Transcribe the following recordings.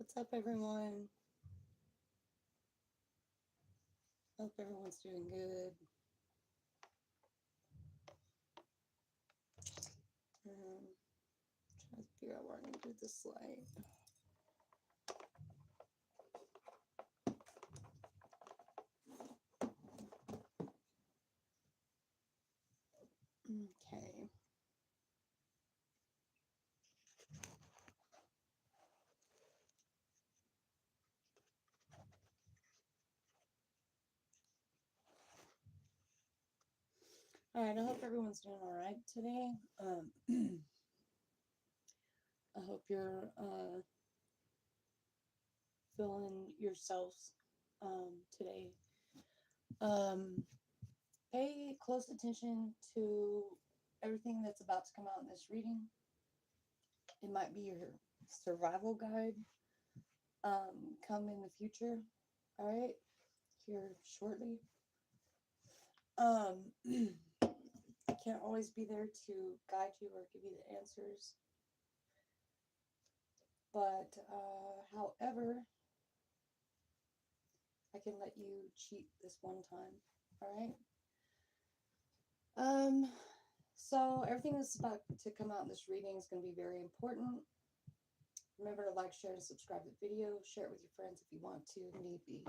What's up, everyone? Hope everyone's doing good. Trying to figure out where I'm going to do this slide. Okay. All right. I hope everyone's doing all right today. I hope you're feeling yourselves today. Um, Pay close attention to everything that's about to come out in this reading. It might be your survival guide come in the future. All right. Here shortly. Um, I can't always be there to guide you or give you the answers, but however, I can let you cheat this one time. All right. Um, so everything that's about to come out in this reading is going to be very important. Remember to like, share, and subscribe to the video. Share it with your friends if you want to, need be.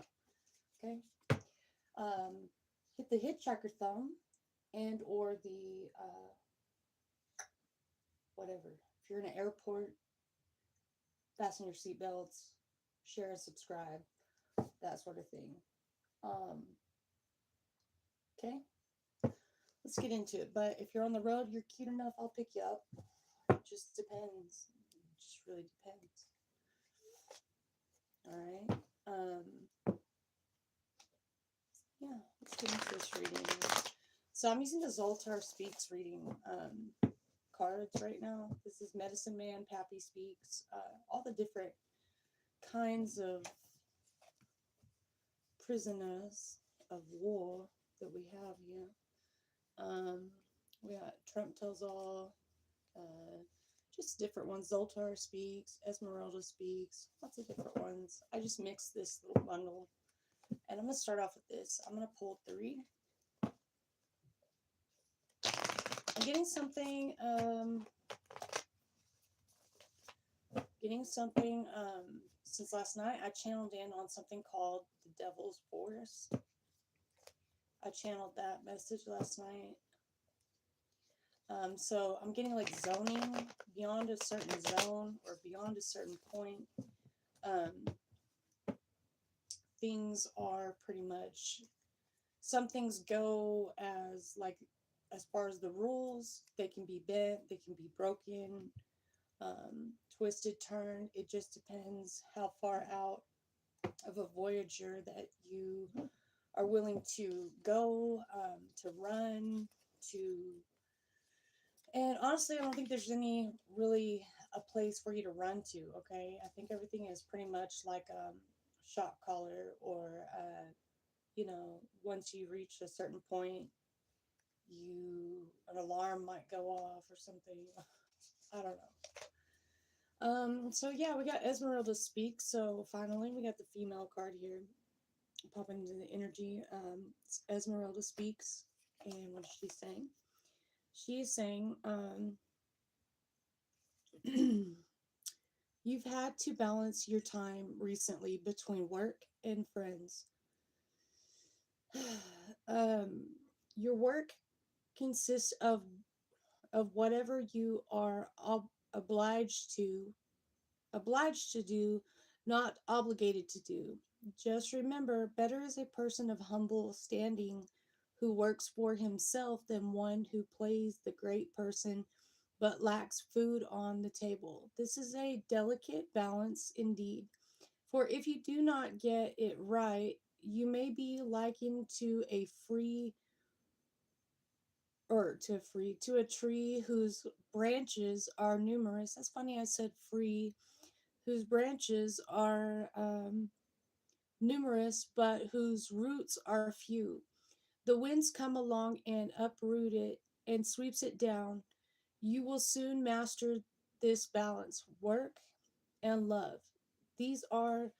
Okay. Um, hit the hitchhiker thumb and or the whatever. If you're in an airport, fasten your seatbelts, share and subscribe, that sort of thing. Um, okay, let's get into it. But if you're on the road, you're cute enough, I'll pick you up. It just depends. It just really depends. All right. Yeah, let's get into this reading. So I'm using the Zoltar Speaks reading cards right now. This is Medicine Man, Pappy Speaks, all the different kinds of prisoners of war that we have here. We got Trump Tells All, just different ones. Zoltar Speaks, Esmeralda Speaks, lots of different ones. I just mixed this little bundle. And I'm going to start off with this. I'm going to pull 3. I'm getting something, since last night. I channeled in on something called the Devil's Forest. I channeled that message last night. So I'm getting like zoning beyond a certain zone or beyond a certain point. Things are pretty much, some things go as far as the rules, they can be bent, they can be broken, twisted, turned. It just depends how far out of a voyager that you are willing to go, to run, to. And honestly, I don't think there's any really a place for you to run to, okay? I think everything is pretty much like a shot collar or, once you reach a certain point, an alarm might go off or something. I don't know. So yeah, we got Esmeralda Speak. So finally, we got the female card here. Pop into the energy. Esmeralda Speaks. And what is she saying? She is saying, you've had to balance your time recently between work and friends. Your work consists of whatever you are obliged to do, not obligated to do. Just remember, better is a person of humble standing who works for himself than one who plays the great person but lacks food on the table. This is a delicate balance indeed. For if you do not get it right, you may be likened to a free or to a tree whose branches are numerous. That's funny, I said free, whose branches are numerous, but whose roots are few. The winds come along and uproot it and sweeps it down. You will soon master this balance, work and love. these are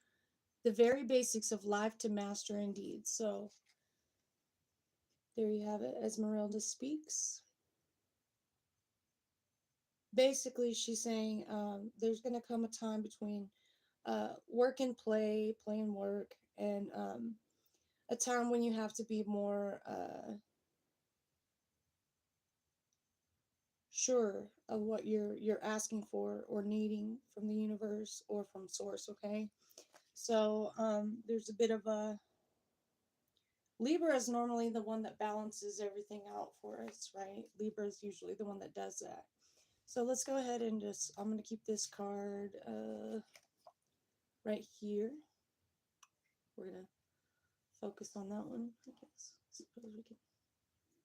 the very basics of life to master indeed. So there you have it. Esmeralda speaks. Basically, she's saying there's going to come a time between work and play, play and work, and a time when you have to be more sure of what you're asking for or needing from the universe or from source. Okay, so there's a bit of a Libra is normally the one that balances everything out for us, right? Libra is usually the one that does that. So let's go ahead and just, I'm going to keep this card right here. We're going to focus on that one, I guess. Suppose we can.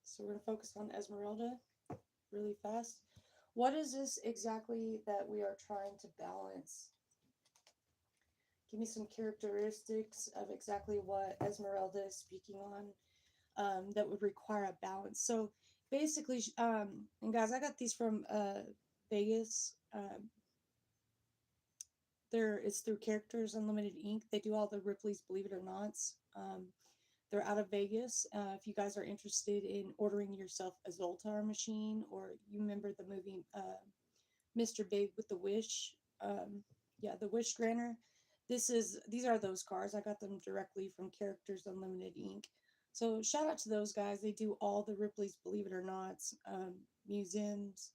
So we're going to focus on Esmeralda really fast. What is this exactly that we are trying to balance? Give me some characteristics of exactly what Esmeralda is speaking on that would require a balance. So basically, and guys, I got these from Vegas. It's through Characters Unlimited Inc. They do all the Ripley's Believe It or Nots. They're out of Vegas. If you guys are interested in ordering yourself a Zoltar machine, or you remember the movie Mr. Big with the Wish, yeah, the Wish Granter. These are those cards. I got them directly from Characters Unlimited Inc. So shout out to those guys. They do all the Ripley's Believe It or Nots, museums,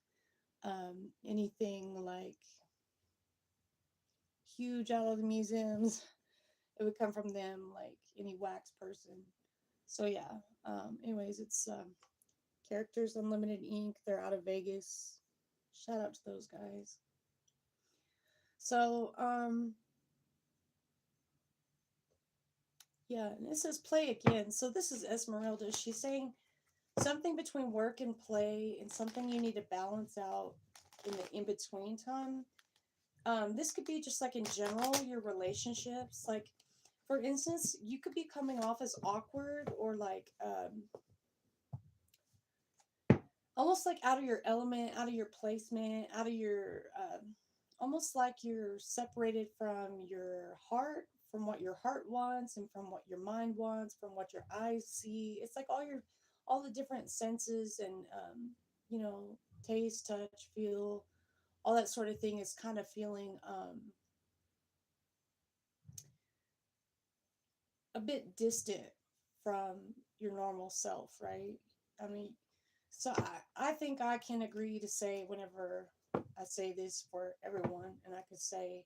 anything like huge out of the museums. It would come from them, like any wax person. So yeah. Anyways, it's Characters Unlimited Inc. They're out of Vegas. Shout out to those guys. So yeah, and it says play again. So this is Esmeralda. She's saying something between work and play, and something you need to balance out in the in between time. This could be just like in general your relationships. Like, for instance, you could be coming off as awkward or like almost like out of your element, out of your placement, out of your almost like you're separated from your heart, from what your heart wants, and from what your mind wants, from what your eyes see. It's like all the different senses and taste, touch, feel, all that sort of thing is kind of feeling a bit distant from your normal self, right? I mean, so I think I can agree to say, whenever I say this for everyone, and I could say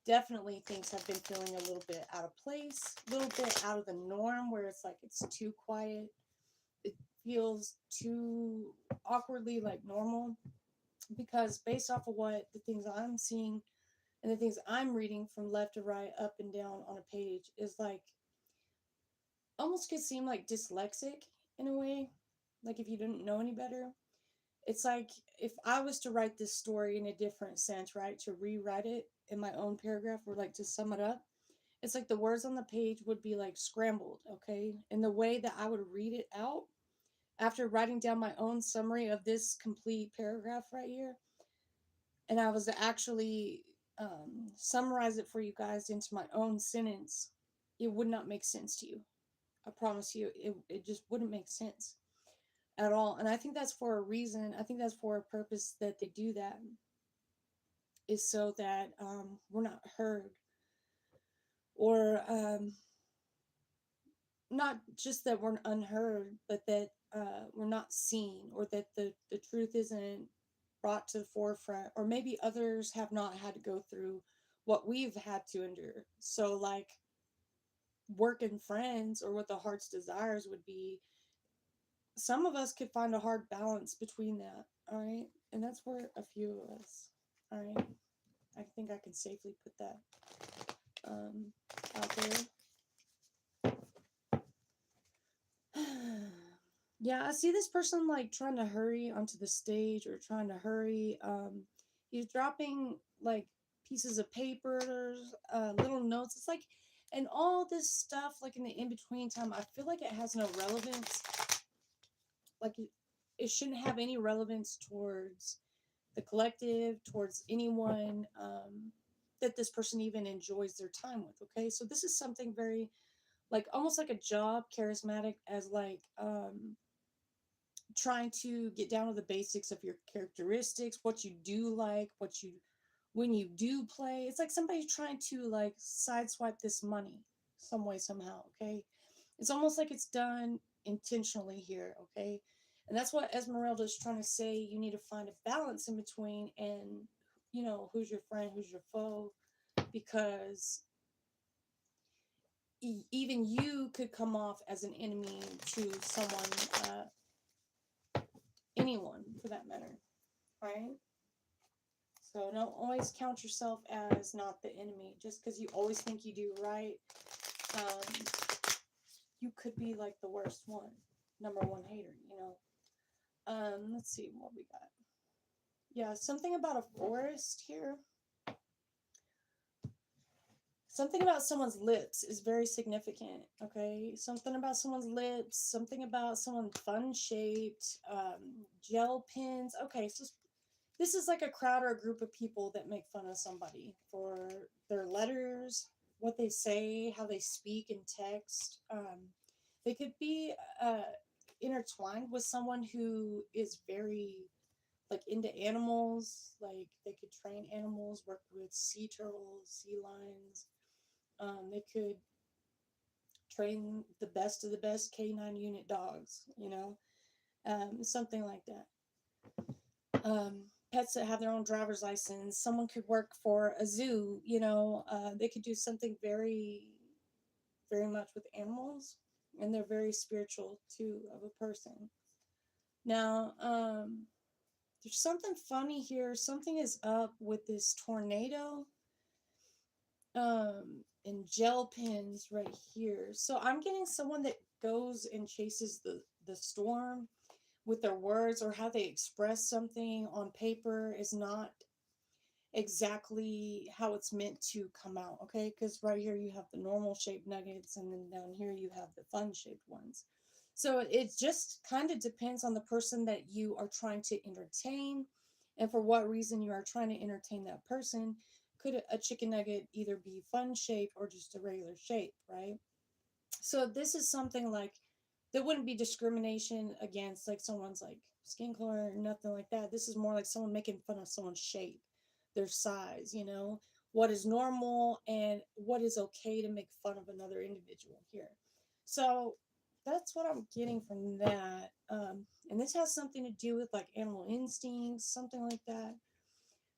definitely things have been feeling a little bit out of place, a little bit out of the norm, where it's like it's too quiet. It feels too awkwardly like normal, because based off of what the things I'm seeing and the things I'm reading from left to right, up and down on a page, is like almost could seem like dyslexic in a way. Like, if you didn't know any better, it's like if I was to write this story in a different sense, right? To rewrite it in my own paragraph, or like to sum it up, it's like the words on the page would be like scrambled, okay? And the way that I would read it out after writing down my own summary of this complete paragraph right here, and I was to actually summarize it for you guys into my own sentence, it would not make sense to you. I promise you, it just wouldn't make sense at all. And I think that's for a reason. I think that's for a purpose that they do that, is so that we're not heard, or not just that we're unheard, but that we're not seen, or that the truth isn't brought to the forefront, or maybe others have not had to go through what we've had to endure. So, like, work and friends, or what the heart's desires would be, some of us could find a hard balance between that. All right. And that's where a few of us, all right, I think I can safely put that um, out there. Yeah, I see this person like trying to hurry onto the stage, or trying to hurry. He's dropping like pieces of papers, little notes. It's like, and all this stuff, like in the in between time, I feel like it has no relevance. Like, it shouldn't have any relevance towards the collective, towards anyone that this person even enjoys their time with. Okay, so this is something very like almost like a job, charismatic, as like trying to get down to the basics of your characteristics, what you do like, what you when you do play. It's like somebody trying to like sideswipe this money some way somehow. Okay, it's almost like it's done intentionally here. Okay, and that's what Esmeralda is trying to say. You need to find a balance in between, and who's your friend, who's your foe, because even you could come off as an enemy to someone, anyone for that matter, right? So don't always count yourself as not the enemy. Just because you always think you do right, um, you could be like the worst one, number one hater. Let's see what we got. Yeah, something about a forest here. Something about someone's lips is very significant. Okay, something about someone's lips. Something about someone fun shaped. Gel pens. Okay, so this is like a crowd or a group of people that make fun of somebody for their letters, what they say, how they speak in text. They could be intertwined with someone who is very like into animals. Like they could train animals, work with sea turtles, sea lions. They could train the best of the best K9 unit dogs. Something like that. Pets that have their own driver's license. Someone could work for a zoo. They could do something very, very much with animals, and they're very spiritual too of a person. Now, there's something funny here. Something is up with this tornado, and gel pens right here. So I'm getting someone that goes and chases the storm with their words, or how they express something on paper is not exactly how it's meant to come out. Okay, because right here you have the normal shaped nuggets, and then down here you have the fun shaped ones. So it just kind of depends on the person that you are trying to entertain, and for what reason you are trying to entertain that person. Could a chicken nugget either be fun shaped or just a regular shape, right? So this is something like there wouldn't be discrimination against like someone's like skin color or nothing like that. This is more like someone making fun of someone's shape, their size, what is normal and what is okay to make fun of another individual here. So that's what I'm getting from that. And this has something to do with like animal instincts, something like that.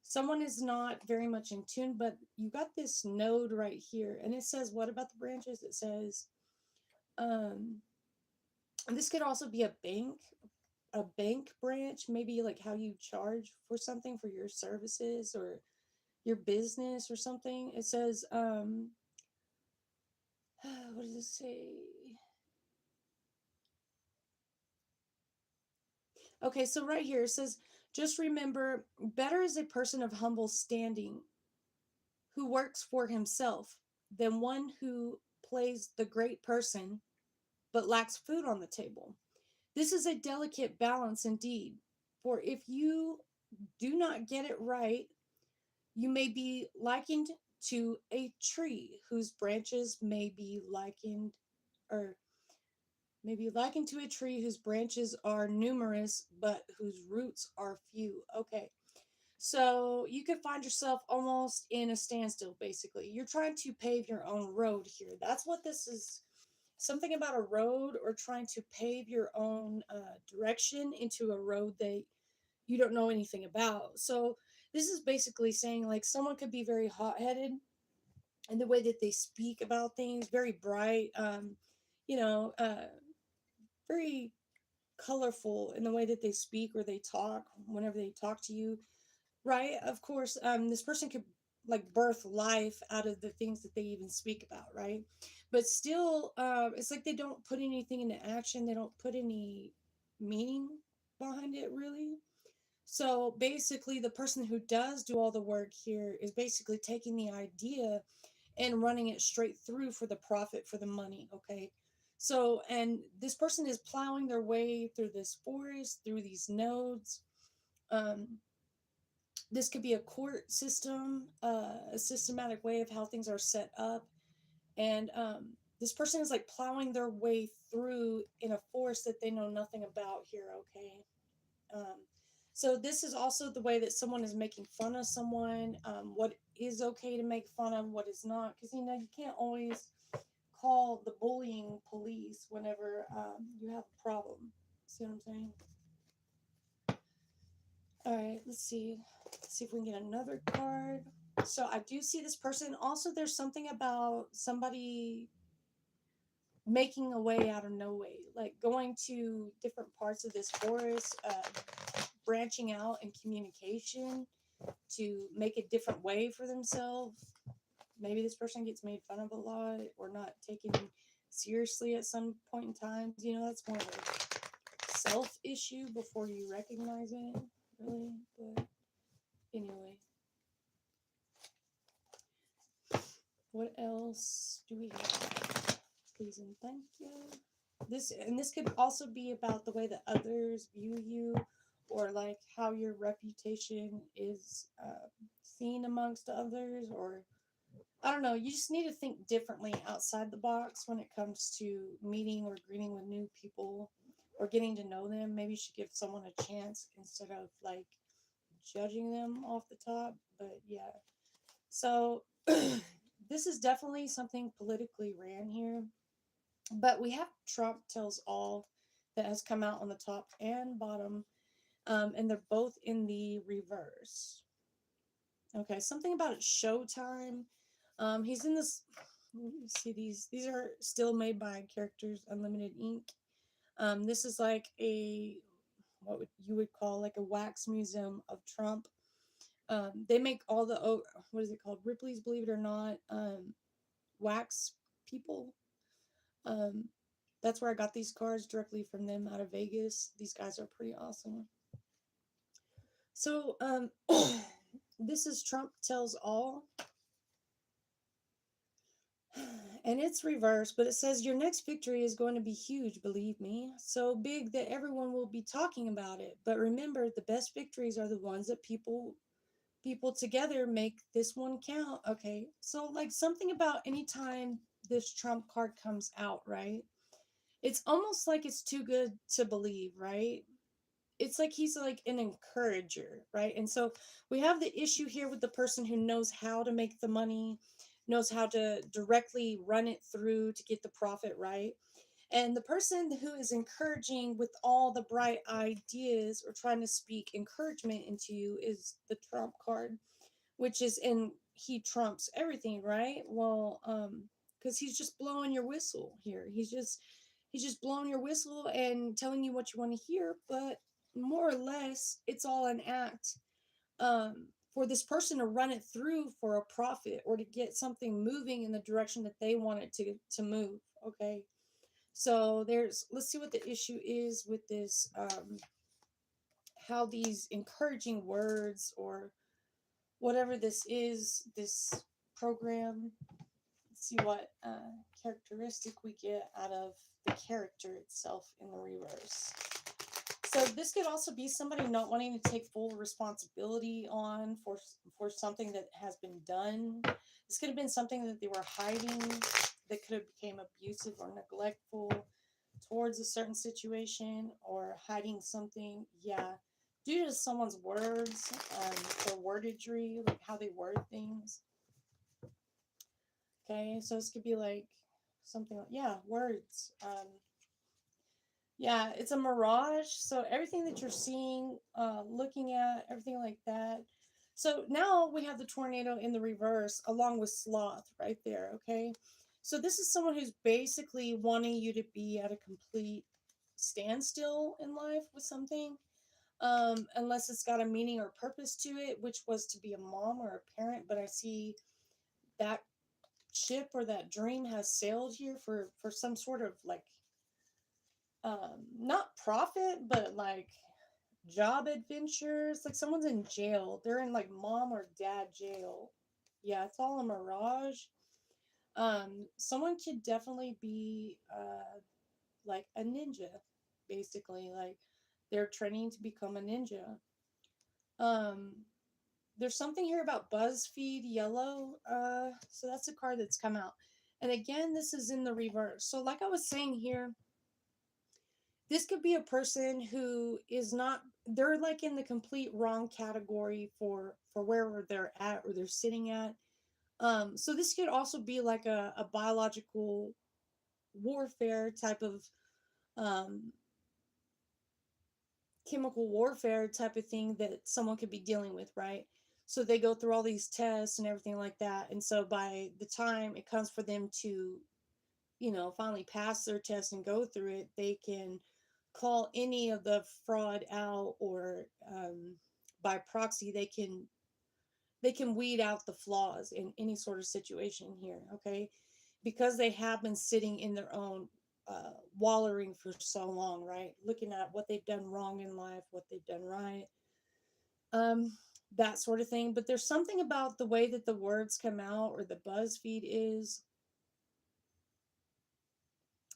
Someone is not very much in tune, but you got this node right here, and it says, what about the branches? It says, um, and this could also be a bank branch, maybe like how you charge for something for your services or your business or something. It says, what does it say? Okay, so right here it says, just remember, better is a person of humble standing who works for himself than one who plays the great person but lacks food on the table. This is a delicate balance indeed, for if you do not get it right, you may be likened to a tree whose branches may be likened, or maybe likened to a tree whose branches are numerous but whose roots are few. Okay, so you could find yourself almost in a standstill, basically. You're trying to pave your own road here. That's what this is. Something about a road, or trying to pave your own direction into a road that you don't know anything about. So this is basically saying like someone could be very hot-headed in the way that they speak about things, very bright, you know, very colorful in the way that they speak or they talk whenever they talk to you, right? Of course, this person could like birth life out of the things that they even speak about, right? But still, it's like they don't put anything into action. They don't put any meaning behind it, really. So basically, the person who does do all the work here is basically taking the idea and running it straight through for the profit, for the money. Okay. So, and this person is plowing their way through this forest, through these nodes. Um, This could be a court system, a systematic way of how things are set up. And this person is like plowing their way through in a forest that they know nothing about here, okay? Um, so this is also the way that someone is making fun of someone, what is okay to make fun of, what is not, because you can't always call the bullying police whenever you have a problem. See what I'm saying? All right, let's see. Let's see if we can get another card. So I do see this person. Also, there's something about somebody making a way out of no way, like going to different parts of this forest, branching out in communication to make a different way for themselves. Maybe this person gets made fun of a lot or not taken seriously at some point in time. That's more of a self issue before you recognize it, really. But anyway, what else do we have? Please and thank you. This could also be about the way that others view you, or like how your reputation is seen amongst others, or I don't know. You just need to think differently outside the box when it comes to meeting or greeting with new people or getting to know them. Maybe you should give someone a chance instead of like judging them off the top. But yeah. So this is definitely something politically ran here. But we have Trump tells all that has come out on the top and bottom. And they're both in the reverse. Okay, something about it Showtime. He's in this. Let me see these. These are still made by Characters Unlimited Ink. This is like you would call like a wax museum of Trump. They make all the what is it called? Ripley's Believe It or Not. Wax people. Um, that's where I got these cards directly from them out of Vegas. These guys are pretty awesome. So this is Trump Tells All. And it's reversed, but it says your next victory is going to be huge, believe me. So big that everyone will be talking about it. But remember, the best victories are the ones that people together make this one count. Okay. So like something about anytime this Trump card comes out, right? It's almost like it's too good to believe, right? It's like he's like an encourager, right? And so we have the issue here with the person who knows how to make the money, knows how to directly run it through to get the profit, right? And the person who is encouraging with all the bright ideas or trying to speak encouragement into you is the Trump card, which is in he trumps everything, right? Well, because he's just blowing your whistle here. He's just blowing your whistle and telling you what you want to hear, but more or less, it's all an act for this person to run it through for a profit or to get something moving in the direction that they want it to move. Okay, so let's see what the issue is with this. How these encouraging words or whatever this is, this program. Let's see what characteristic we get out of the character itself in the reverse. So this could also be somebody not wanting to take full responsibility on for something that has been done. This could have been something that they were hiding that could have become abusive or neglectful towards a certain situation, or hiding something, yeah, due to someone's words, or wordagry, like how they word things. Okay, so this could be like something like, yeah, words. Yeah, it's a mirage. So everything that you're seeing, looking at, everything like that. So now we have the tornado in the reverse along with sloth right there. Okay. So this is someone who's basically wanting you to be at a complete standstill in life with something. Unless it's got a meaning or purpose to it, which was to be a mom or a parent. But I see that ship or that dream has sailed here for some sort of like not profit, but like job adventures. Like someone's in jail, they're in like mom or dad jail. Yeah, it's all a mirage. Someone could definitely be like a ninja, basically, like they're training to become a ninja. um there's something here about BuzzFeed Yellow. So that's a card that's come out. And again, this is in the reverse. So like I was saying here, this could be a person who is not, they're like in the complete wrong category for wherever they're at or they're sitting at. So this could also be like a biological warfare type of um chemical warfare type of thing that someone could be dealing with, right? So they go through all these tests and everything like that. And so by the time it comes for them to, finally pass their test and go through it, they can call any of the fraud out, or by proxy, they can weed out the flaws in any sort of situation here, okay? Because they have been sitting in their own wallowing for so long, right? Looking at what they've done wrong in life, what they've done right, um, that sort of thing. But there's something about the way that the words come out or the BuzzFeed is,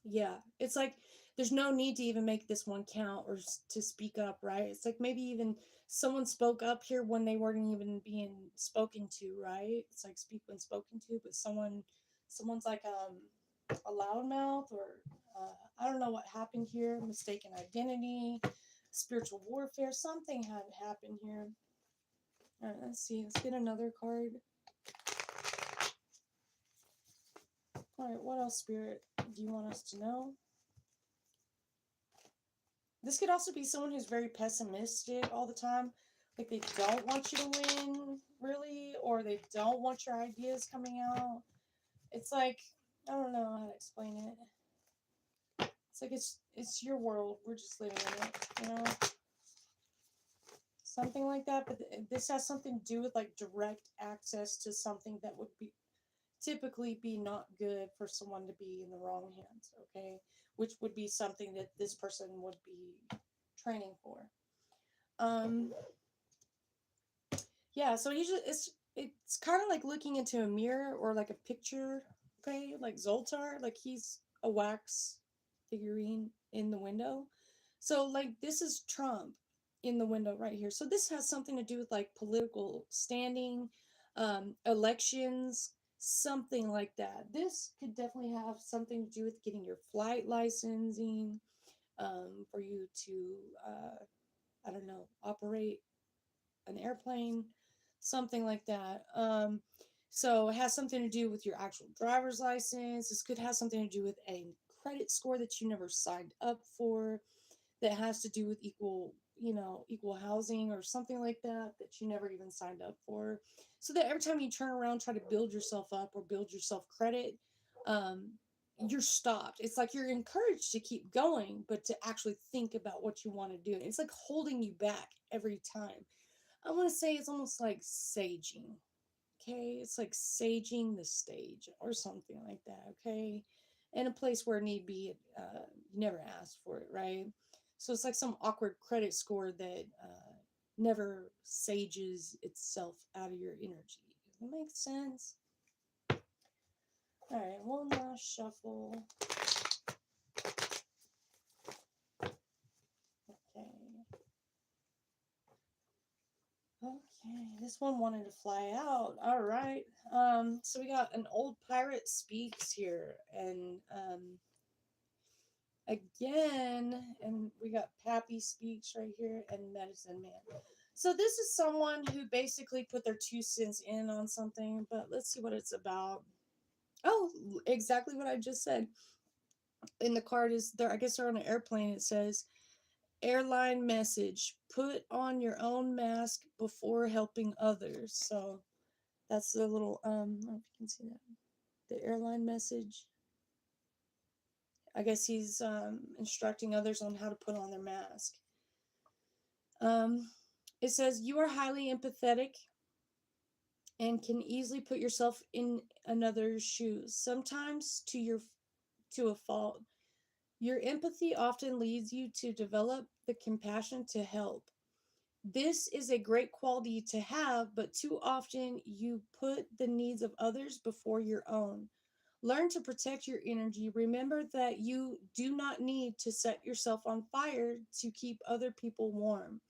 yeah, it's like there's no need to even make this one count or to speak up, right? It's like maybe even someone spoke up here when they weren't even being spoken to, right? It's like speak when spoken to, but someone's like a loudmouth, or I don't know what happened here, mistaken identity, spiritual warfare, something had happened here. All right, let's see. Let's get another card. All right, what else, Spirit, do you want us to know? This could also be someone who's very pessimistic all the time. Like they don't want you to win, really, or they don't want your ideas coming out. It's like, I don't know how to explain it. It's like it's your world. We're just living in it. Something like that. But this has something to do with like direct access to something that would be typically be not good for someone to be in the wrong hands, okay? Which would be something that this person would be training for. Um, yeah, so usually it's kind of like looking into a mirror or like a picture, okay? Like Zoltar, like he's a wax figurine in the window. So like this is Trump in the window right here. So this has something to do with like political standing, elections, something like that. This could definitely have something to do with getting your flight licensing, for you to I don't know, operate an airplane, something like that. So it has something to do with your actual driver's license. This could have something to do with a credit score that you never signed up for, that has to do with equal housing or something like that that you never even signed up for. So that every time you turn around, try to build yourself up or build yourself credit, um, you're stopped. It's like you're encouraged to keep going, but to actually think about what you want to do. It's like holding you back every time. I want to say it's almost like saging. Okay, it's like saging the stage or something like that. Okay, in a place where need be, you never asked for it, right? So it's like some awkward credit score that never sages itself out of your energy. Does that make sense? All right, one last shuffle. Okay. Okay, this one wanted to fly out. All right. So we got an old pirate speaks here, and again, and we got Pappy speaks right here, and Medicine Man. So this is someone who basically put their 2 cents in on something, but let's see what it's about. Oh, exactly what I just said. In the card is there. I guess they're on an airplane. It says airline message: put on your own mask before helping others. So that's the little I don't know if you can see that. The airline message. I guess he's instructing others on how to put on their mask. Um, it says you are highly empathetic and can easily put yourself in another's shoes, sometimes to a fault. Your empathy often leads you to develop the compassion to help. This is a great quality to have, but too often you put the needs of others before your own. Learn to protect your energy. Remember that you do not need to set yourself on fire to keep other people warm.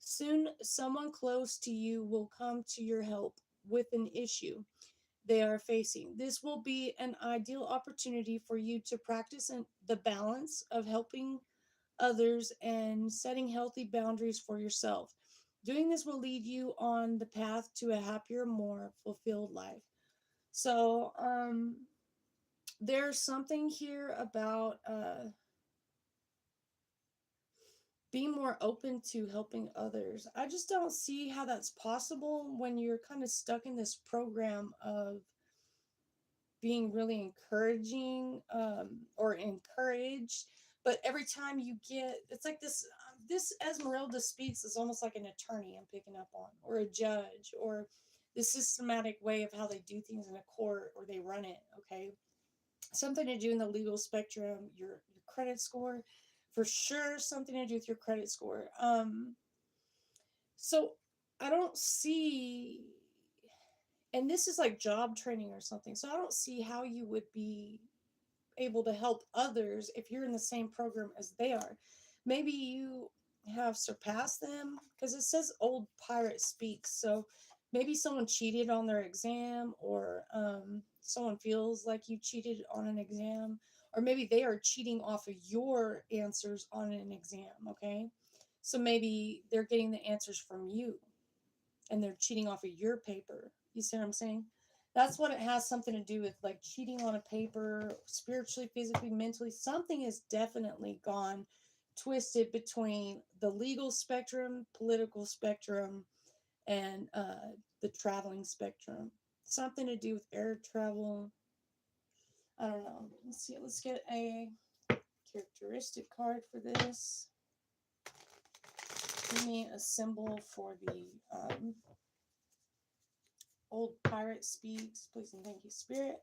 Soon, someone close to you will come to your help with an issue they are facing. This will be an ideal opportunity for you to practice the balance of helping others and setting healthy boundaries for yourself. Doing this will lead you on the path to a happier, more fulfilled life. So, there's something here about being more open to helping others. I just don't see how that's possible when you're kind of stuck in this program of being really encouraging or encouraged. But every time you get, it's like this Esmeralda speaks is almost like an attorney I'm picking up on, or a judge, or the systematic way of how they do things in a court or they run it. Okay, something to do in the legal spectrum, your credit score, for sure, something to do with your credit score. So I don't see, and this is like job training or something. So I don't see how you would be able to help others if you're in the same program as they are. Maybe you have surpassed them because it says old pirate speaks. So maybe someone cheated on their exam, or someone feels like you cheated on an exam, or maybe they are cheating off of your answers on an exam. Okay. So maybe they're getting the answers from you and they're cheating off of your paper. You see what I'm saying? That's what it has something to do with, like cheating on a paper, spiritually, physically, mentally. Something is definitely gone twisted between the legal spectrum, political spectrum, and the traveling spectrum. Something to do with air travel. I don't know. Let's see. Let's get a characteristic card for this. Give me a symbol for the old pirate speaks. Please and thank you, Spirit.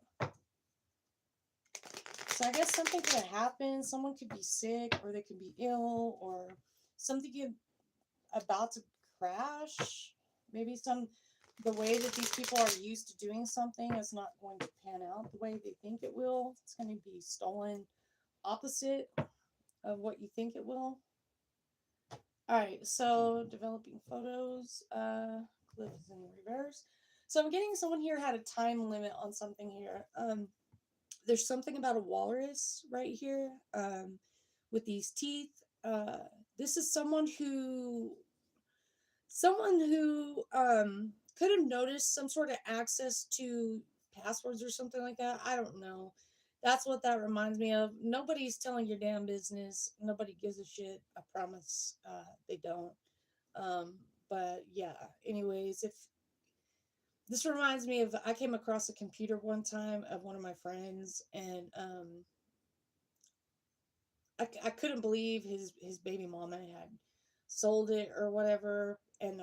So I guess something could have happened. Someone could be sick, or they could be ill, or something could about to crash. Maybe the way that these people are used to doing something is not going to pan out the way they think it will. It's going to be stolen opposite of what you think it will. All right, so developing photos. Cliff is in reverse. So I'm getting someone here had a time limit on something here. There's something about a walrus right here, with these teeth. This is someone who could have noticed some sort of access to passwords or something like that. I don't know. That's what that reminds me of. Nobody's telling your damn business. Nobody gives a shit. I promise. They don't. Um, but yeah. Anyways, if this reminds me of, I came across a computer one time of one of my friends, and I couldn't believe his baby mama had sold it or whatever, and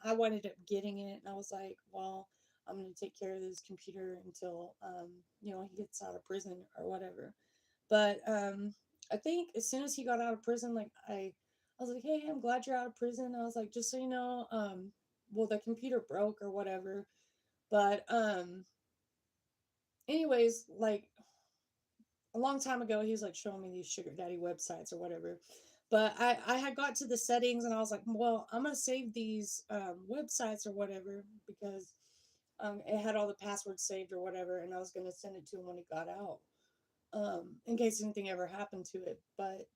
I ended up getting it, and I was like, well, I'm gonna take care of this computer until he gets out of prison or whatever. But I think as soon as he got out of prison, like I was like, hey, I'm glad you're out of prison. I was like, just so you know, well, the computer broke or whatever, but anyways, like a long time ago, he was like showing me these sugar daddy websites or whatever. But I had got to the settings and I was like, well, I'm gonna save these websites or whatever, because it had all the passwords saved or whatever, and I was gonna send it to him when he got out, in case anything ever happened to it. But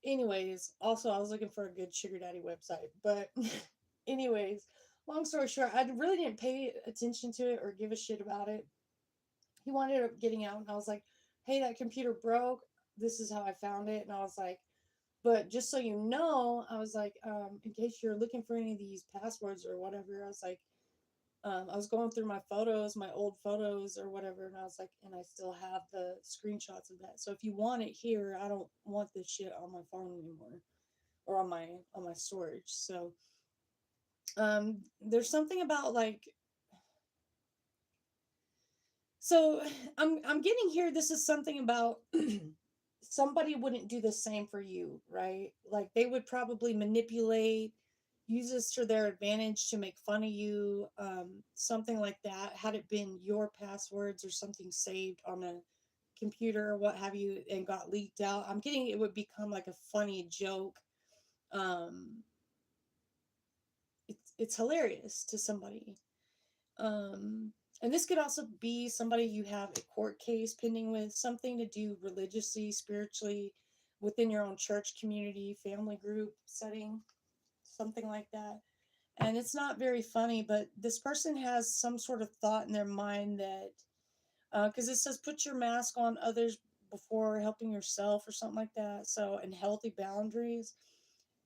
anyways, also I was looking for a good sugar daddy website. But anyways, long story short, I really didn't pay attention to it or give a shit about it. He wanted up getting out, and I was like, hey, that computer broke. This is how I found it. And I was like, but just so you know, I was like, in case you're looking for any of these passwords or whatever, I was like, I was going through my photos, my old photos or whatever, and I was like, and I still have the screenshots of that. So if you want it here, I don't want this shit on my phone anymore, or on my storage. So there's something about like, so I'm getting here, this is something about somebody wouldn't do the same for you, right? Like they would probably manipulate, use this to their advantage to make fun of you, something like that. Had it been your passwords or something saved on a computer or what have you and got leaked out, I'm getting it would become like a funny joke. Um, it's hilarious to somebody. And this could also be somebody you have a court case pending with, something to do religiously, spiritually, within your own church community, family group setting, something like that. And it's not very funny, but this person has some sort of thought in their mind that, because it says put your mask on others before helping yourself or something like that. So, and healthy boundaries.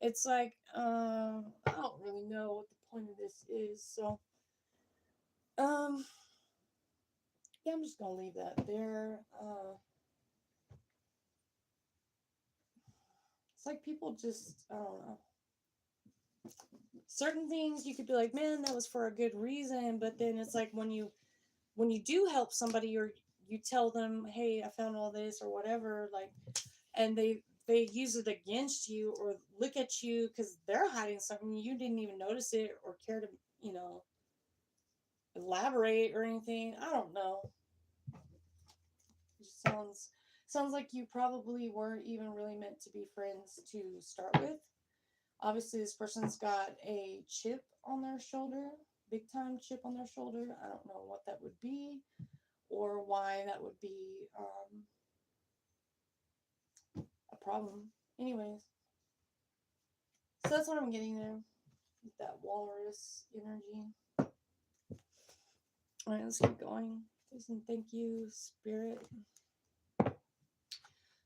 It's like, I don't really know what the point of this is. So, um, yeah, I'm just gonna leave that there. It's like people just, I don't know. Certain things you could be like, man, that was for a good reason, but then it's like when you do help somebody or you tell them, hey, I found all this or whatever, like, and they use it against you or look at you because they're hiding something you didn't even notice it or care to, you know, elaborate or anything. I don't know. It just sounds like you probably weren't even really meant to be friends to start with. Obviously, this person's got a chip on their shoulder, big time chip on their shoulder. I don't know what that would be or why that would be a problem. Anyways, so that's what I'm getting there with that walrus energy. All right, let's keep going. Please and thank you, spirit.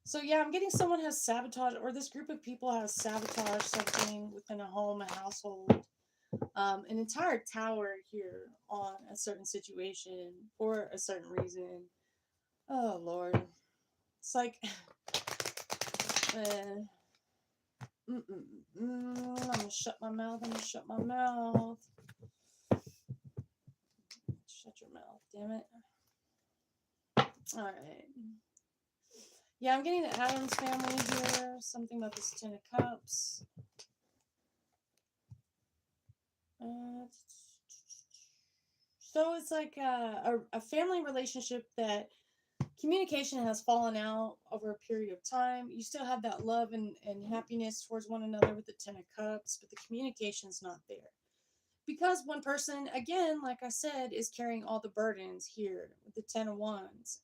So yeah, I'm getting someone has sabotage, or this group of people has sabotaged something within a home, a household, an entire tower here on a certain situation for a certain reason. Oh Lord, it's like, I'm gonna shut my mouth. I'm gonna shut my mouth. Shut your mouth, damn it. All right. Yeah, I'm getting the Adams family here. Something about this Ten of Cups. So it's like a family relationship that communication has fallen out over a period of time. You still have that love and happiness towards one another with the Ten of Cups, but the communication's not there. Because one person, again, like I said, is carrying all the burdens here with the Ten of Wands.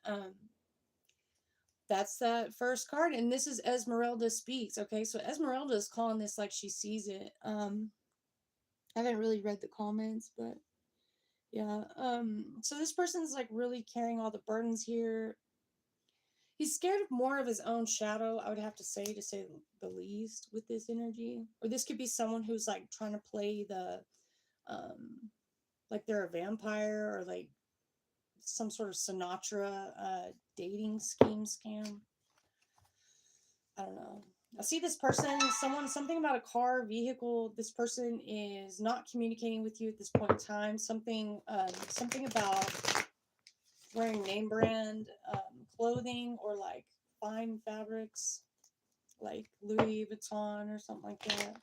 That's that first card, and this is Esmeralda speaks. Okay, so Esmeralda is calling this like she sees it. I haven't really read the comments, but yeah. So this person's like really carrying all the burdens here. He's scared of more of his own shadow, I would have to say the least, with this energy. Or this could be someone who's like trying to play the, like they're a vampire or like some sort of Sinatra dating scam. I don't know. I see this person, something about a car, vehicle. This person is not communicating with you at this point in time. Something about wearing name brand clothing or like fine fabrics, like Louis Vuitton or something like that.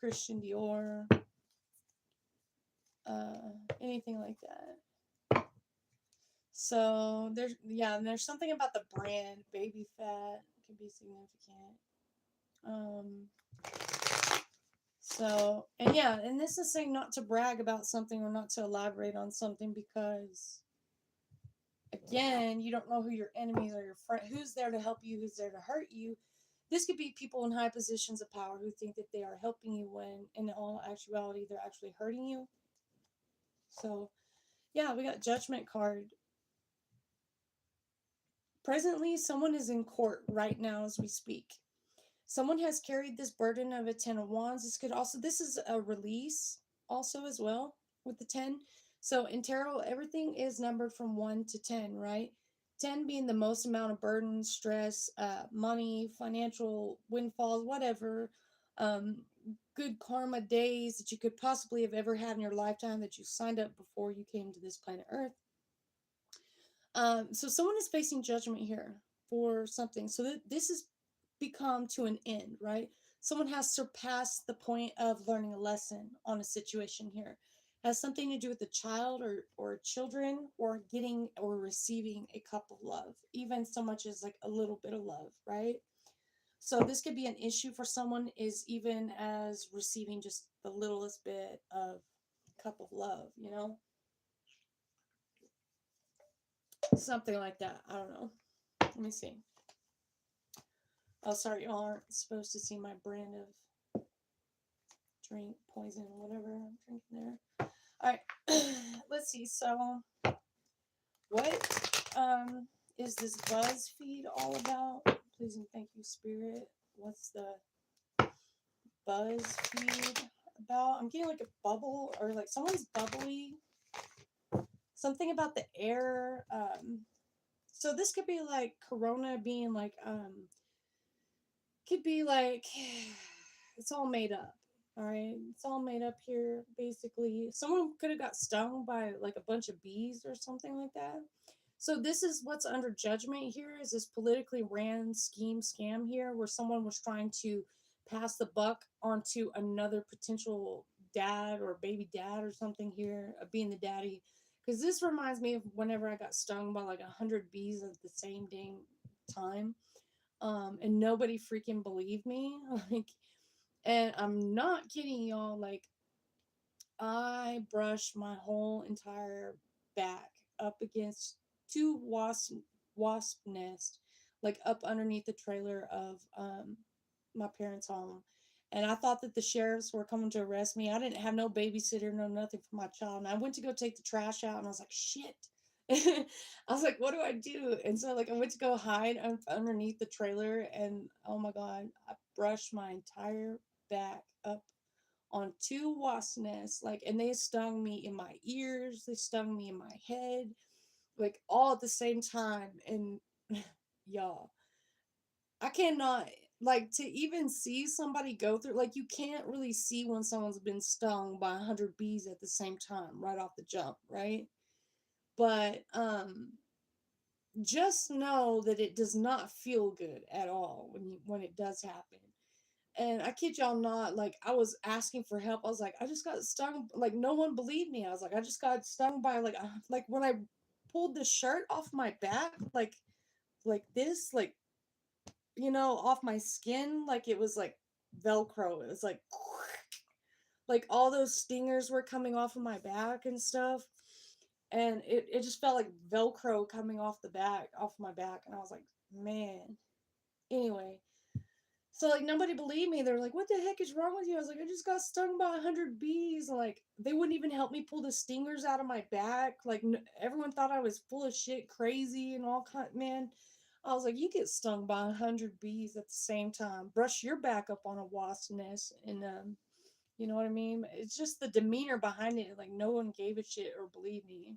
Christian Dior, anything like that. So and there's something about the brand, baby fat can be significant. So, and this is saying not to brag about something or not to elaborate on something because, again, you don't know who your enemies are, your friend, who's there to help you, who's there to hurt you. This could be people in high positions of power who think that they are helping you when, in all actuality, they're actually hurting you. So, yeah, we got Judgment card. Presently, someone is in court right now as we speak. Someone has carried this burden of a Ten of Wands. This is a release also as well with the 10. So in tarot, everything is numbered from 1 to 10, right? 10 being the most amount of burden, stress, money, financial windfalls, whatever, good karma days that you could possibly have ever had in your lifetime that you signed up before you came to this planet Earth. So someone is facing judgment here for something. So this has become to an end, right? Someone has surpassed the point of learning a lesson on a situation here. It has something to do with a child or children or getting or receiving a cup of love, even so much as like a little bit of love, right? So this could be an issue for someone is even as receiving just the littlest bit of cup of love, you know? Something like that. I don't know. Let me see. Oh, sorry, y'all aren't supposed to see my brand of drink, poison, whatever I'm drinking there. All right, let's see. So, what is this BuzzFeed all about? Please and thank you, Spirit. What's the BuzzFeed about? I'm getting like a bubble or like someone's bubbly. Something about the air. So this could be like Corona being like could be like it's all made up. All right, it's all made up here. Basically, someone could have got stung by like a bunch of bees or something like that. So this is what's under judgment here is this politically ran scam here where someone was trying to pass the buck onto another potential dad or baby dad or something here, being the daddy. Because this reminds me of whenever I got stung by like 100 bees at the same dang time, and nobody freaking believed me. Like, and I'm not kidding y'all. Like, I brushed my whole entire back up against two wasp nest, like up underneath the trailer of my parents' home. And I thought that the sheriffs were coming to arrest me. I didn't have no babysitter, no nothing for my child. And I went to go take the trash out, and I was like, shit. I was like, what do I do? And so, like, I went to go hide underneath the trailer, and oh my god, I brushed my entire back up on two wasp nests, like, and they stung me in my ears, they stung me in my head, like all at the same time. And y'all, I cannot, like, to even see somebody go through, like, you can't really see when someone's been stung by 100 bees at the same time right off the jump, right? But just know that it does not feel good at all when it does happen. And I kid y'all not, like, I was asking for help. I was like, I just got stung. Like, no one believed me. I was like, I just got stung by, like when I pulled the shirt off my back, like this, like, off my skin, like it was like Velcro. It was like all those stingers were coming off of my back and stuff. And it just felt like Velcro coming off my back. And I was like, man. Anyway, so like nobody believed me. They were like, "What the heck is wrong with you?" I was like, "I just got stung by 100 bees." Like they wouldn't even help me pull the stingers out of my back. Like everyone thought I was full of shit, crazy, and all kind. Man, I was like, "You get stung by 100 bees at the same time. Brush your back up on a wasp nest, and you know what I mean." It's just the demeanor behind it. Like no one gave a shit or believed me.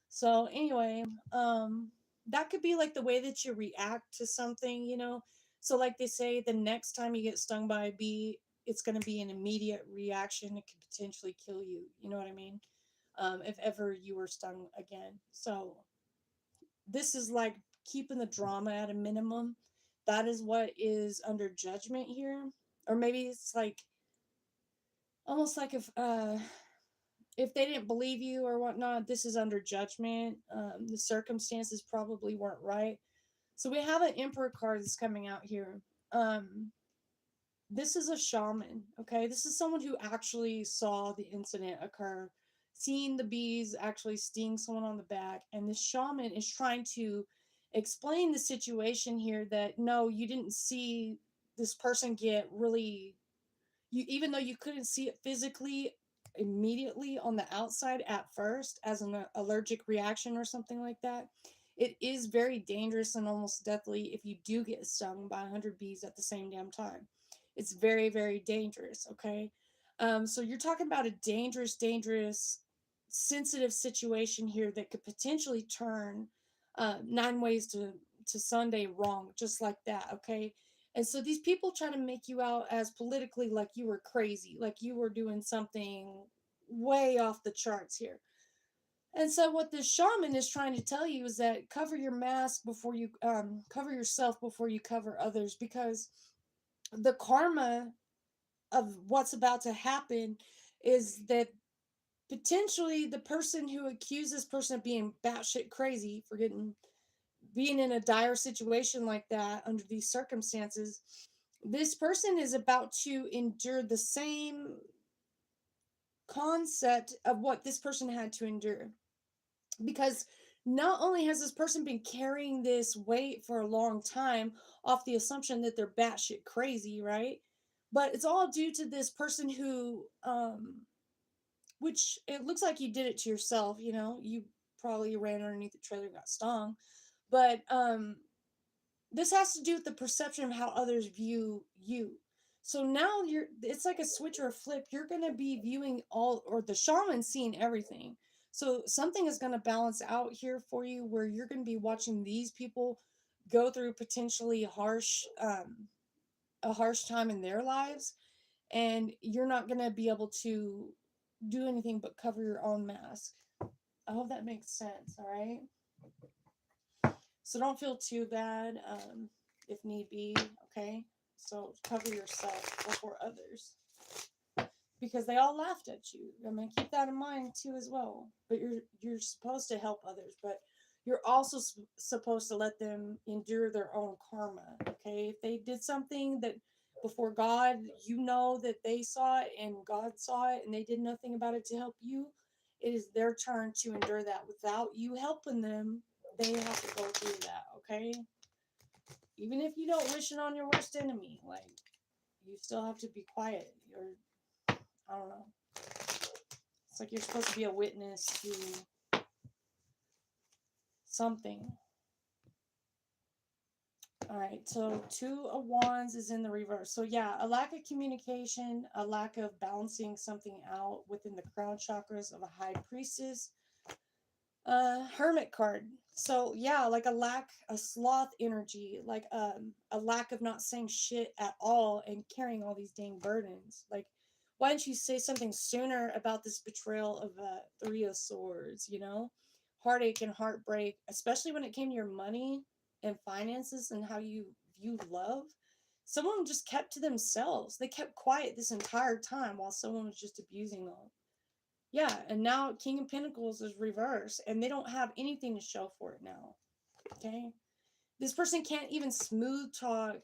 So anyway, that could be like the way that you react to something. So like they say, the next time you get stung by a bee, it's going to be an immediate reaction. It could potentially kill you. You know what I mean? If ever you were stung again. So this is like keeping the drama at a minimum. That is what is under judgment here. Or maybe it's like almost like if they didn't believe you or whatnot, this is under judgment. The circumstances probably weren't right. So we have an emperor card that's coming out here. Um, this is a shaman, okay? This is someone who actually saw the incident occur, seeing the bees actually sting someone on the back. And this shaman is trying to explain the situation here that no, you didn't see this person get really even though you couldn't see it physically immediately on the outside at first as an allergic reaction or something like that, it is very dangerous and almost deathly if you do get stung by 100 bees at the same damn time. It's very, very dangerous. Okay. So you're talking about a dangerous, sensitive situation here that could potentially turn 9 ways to Sunday wrong, just like that. Okay. And so these people try to make you out as politically like you were crazy, like you were doing something way off the charts here. And so what this shaman is trying to tell you is that cover your mask before you cover yourself before you cover others, because the karma of what's about to happen is that potentially the person who accused this person of being batshit crazy for getting being in a dire situation like that under these circumstances, this person is about to endure the same concept of what this person had to endure. Because not only has this person been carrying this weight for a long time off the assumption that they're batshit crazy, right? But it's all due to this person who, which it looks like you did it to yourself, you know, you probably ran underneath the trailer and got stung. But this has to do with the perception of how others view you. So now it's like a switch or a flip. You're going to be viewing all, or the shaman seeing everything. So something is going to balance out here for you where you're going to be watching these people go through potentially a harsh time in their lives, and you're not going to be able to do anything but cover your own mask. I hope that makes sense. All right. So don't feel too bad, if need be, okay? So cover yourself before others. Because they all laughed at you. I mean, keep that in mind too as well. But you're supposed to help others, but you're also supposed to let them endure their own karma, okay? If they did something that before God, you know that they saw it and God saw it and they did nothing about it to help you, it is their turn to endure that. Without you helping them, they have to go through that, okay? Even if you don't wish it on your worst enemy, like, you still have to be quiet. I don't know. It's like you're supposed to be a witness to something. All right, so Two of Wands is in the reverse. So yeah, a lack of communication, a lack of balancing something out within the crown chakras of a high priestess. Hermit card. So yeah, like a sloth energy, like a lack of not saying shit at all and carrying all these dang burdens. Like, why didn't you say something sooner about this betrayal of Three of Swords? You know, heartache and heartbreak, especially when it came to your money and finances and how you view love. Someone just kept to themselves. They kept quiet this entire time while someone was just abusing them. Yeah, and now King of Pentacles is reversed, and they don't have anything to show for it now. Okay? This person can't even smooth talk,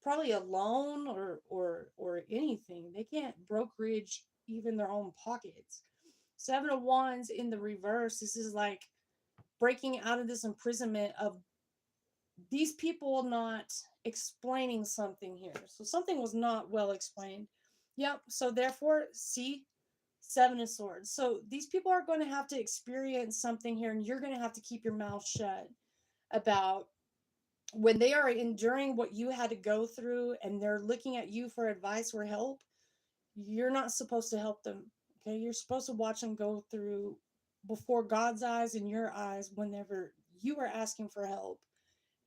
probably a loan or anything. They can't brokerage even their own pockets. Seven of Wands in the reverse. This is like breaking out of this imprisonment of these people not explaining something here. So something was not well explained. Yep. So therefore, see, Seven of Swords. So these people are going to have to experience something here, and you're going to have to keep your mouth shut about when they are enduring what you had to go through and they're looking at you for advice or help. You're not supposed to help them. Okay. You're supposed to watch them go through before God's eyes and your eyes whenever you are asking for help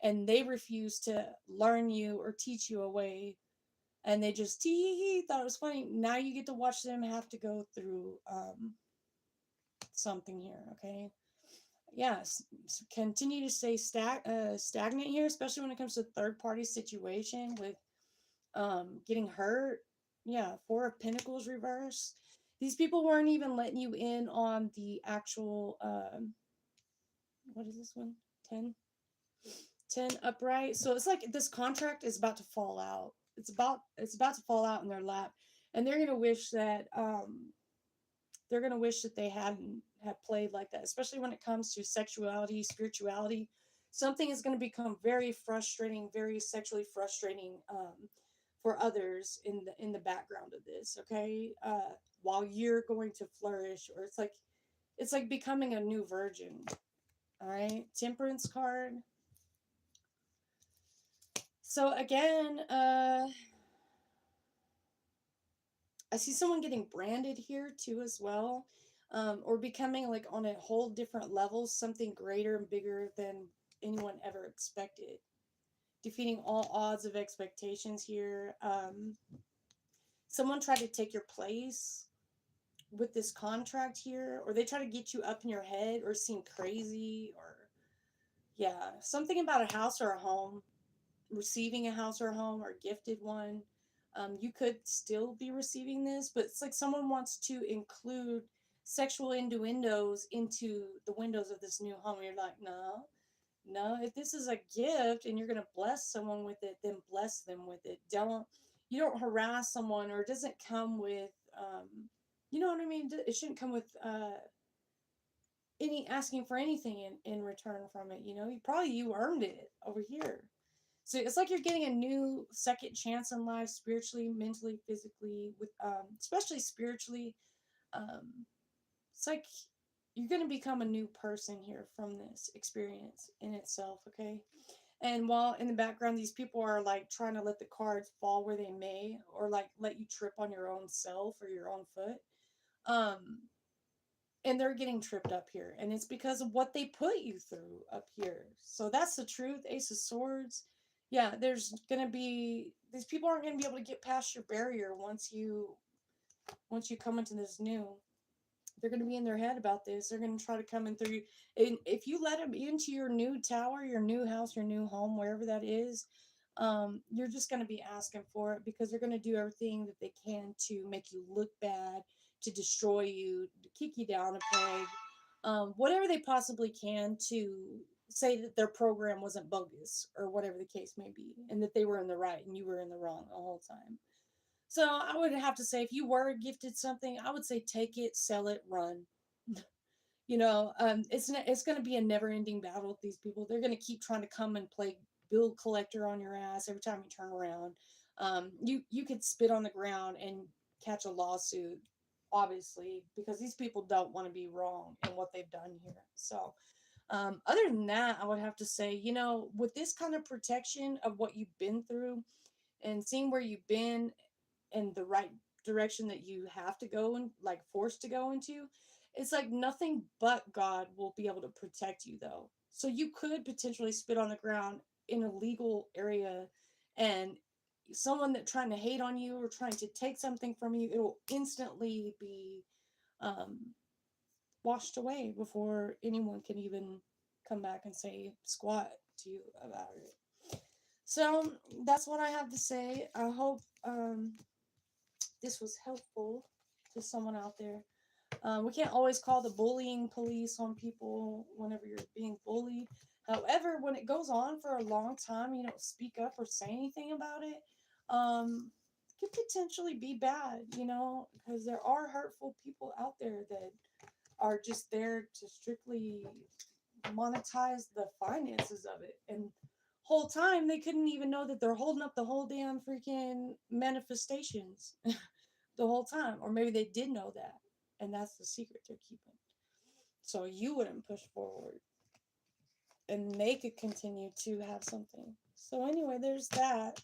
and they refuse to learn you or teach you a way and they just thought it was funny. Now you get to watch them have to go through something here, okay? Yes, continue to stay stagnant here, especially when it comes to third party situation with getting hurt. Yeah, Four of Pentacles reverse. These people weren't even letting you in on the actual what is this one? 10? 10 upright. So it's like this contract is about to fall out. It's about to fall out in their lap. And they're gonna wish that they hadn't had played like that, especially when it comes to sexuality, spirituality. Something is going to become very frustrating, very sexually frustrating for others in the background of this. Okay, while you're going to flourish, or it's like becoming a new virgin. All right, Temperance card. So again, I see someone getting branded here too as well, or becoming like on a whole different level, something greater and bigger than anyone ever expected. Defeating all odds of expectations here. Someone tried to take your place with this contract here, or they try to get you up in your head or seem crazy, or yeah, something about a house or a home, receiving a house or a home or gifted one. You could still be receiving this, but it's like someone wants to include sexual innuendos into the windows of this new home. You're like, no, No, if this is a gift and you're going to bless someone with it, then bless them with it. You don't harass someone, or it doesn't come with, you know what I mean? It shouldn't come with any asking for anything in return from it. You earned it over here. So it's like you're getting a new second chance in life, spiritually, mentally, physically, with especially spiritually. Um, it's like you're going to become a new person here from this experience in itself, okay? And while in the background, these people are like trying to let the cards fall where they may, or like let you trip on your own self or your own foot. Um, and they're getting tripped up here. And it's because of what they put you through up here. So that's the truth. Ace of Swords. Yeah, there's going to be, these people aren't going to be able to get past your barrier once you come into this new. They're going to be in their head about this. They're going to try to come in through. And if you let them into your new tower, your new house, your new home, wherever that is, you're just going to be asking for it, because they're going to do everything that they can to make you look bad, to destroy you, to kick you down a peg, whatever they possibly can to say that their program wasn't bogus, or whatever the case may be, and that they were in the right and you were in the wrong the whole time. So I would have to say, if you were gifted something, I would say take it, sell it, run. It's going to be a never ending battle with these people. They're going to keep trying to come and play bill collector on your ass every time you turn around. You could spit on the ground and catch a lawsuit, obviously, because these people don't want to be wrong in what they've done here. So, other than that, I would have to say, with this kind of protection of what you've been through and seeing where you've been in the right direction that you have to go and like forced to go into, it's like nothing but God will be able to protect you, though. So you could potentially spit on the ground in a legal area, and someone that trying to hate on you or trying to take something from you, it'll instantly be um, washed away before anyone can even come back and say squat to you about it. So that's what I have to say. I hope this was helpful to someone out there. We can't always call the bullying police on people whenever you're being bullied. However, when it goes on for a long time, you don't speak up or say anything about it, it could potentially be bad, because there are hurtful people out there that are just there to strictly monetize the finances of it. And whole time they couldn't even know that they're holding up the whole damn freaking manifestations the whole time. Or maybe they did know that, and that's the secret they're keeping. So you wouldn't push forward, and they could continue to have something. So anyway, there's that.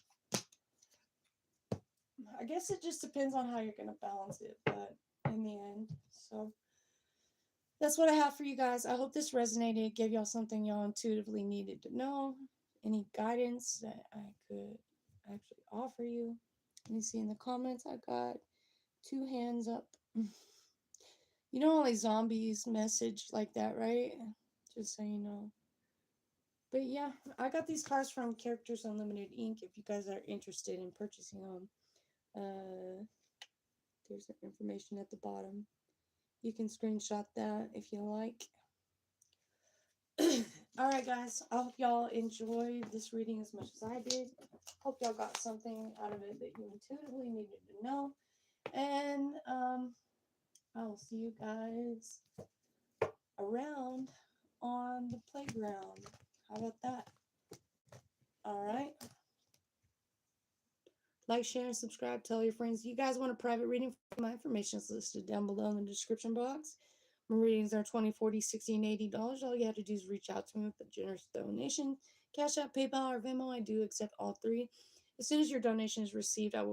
I guess it just depends on how you're going to balance it, but in the end. So that's what I have for you guys. I hope this resonated, gave y'all something y'all intuitively needed to know. Any guidance that I could actually offer you. Let me see in the comments. I got 2 hands up. Only zombies message like that, right? Just so you know. But yeah, I got these cards from Characters Unlimited Inc. If you guys are interested in purchasing them, there's the information at the bottom. You can screenshot that if you like. Alright, guys. I hope y'all enjoyed this reading as much as I did. Hope y'all got something out of it that you intuitively needed to know. And I will see you guys around on the playground. How about that? Alright. Like, share, and subscribe. Tell your friends. You guys want a private reading? My information is listed down below in the description box. My readings are $20, $40, $60, and $80. All you have to do is reach out to me with a generous donation. Cash App, PayPal, or Venmo. I do accept all three. As soon as your donation is received, I will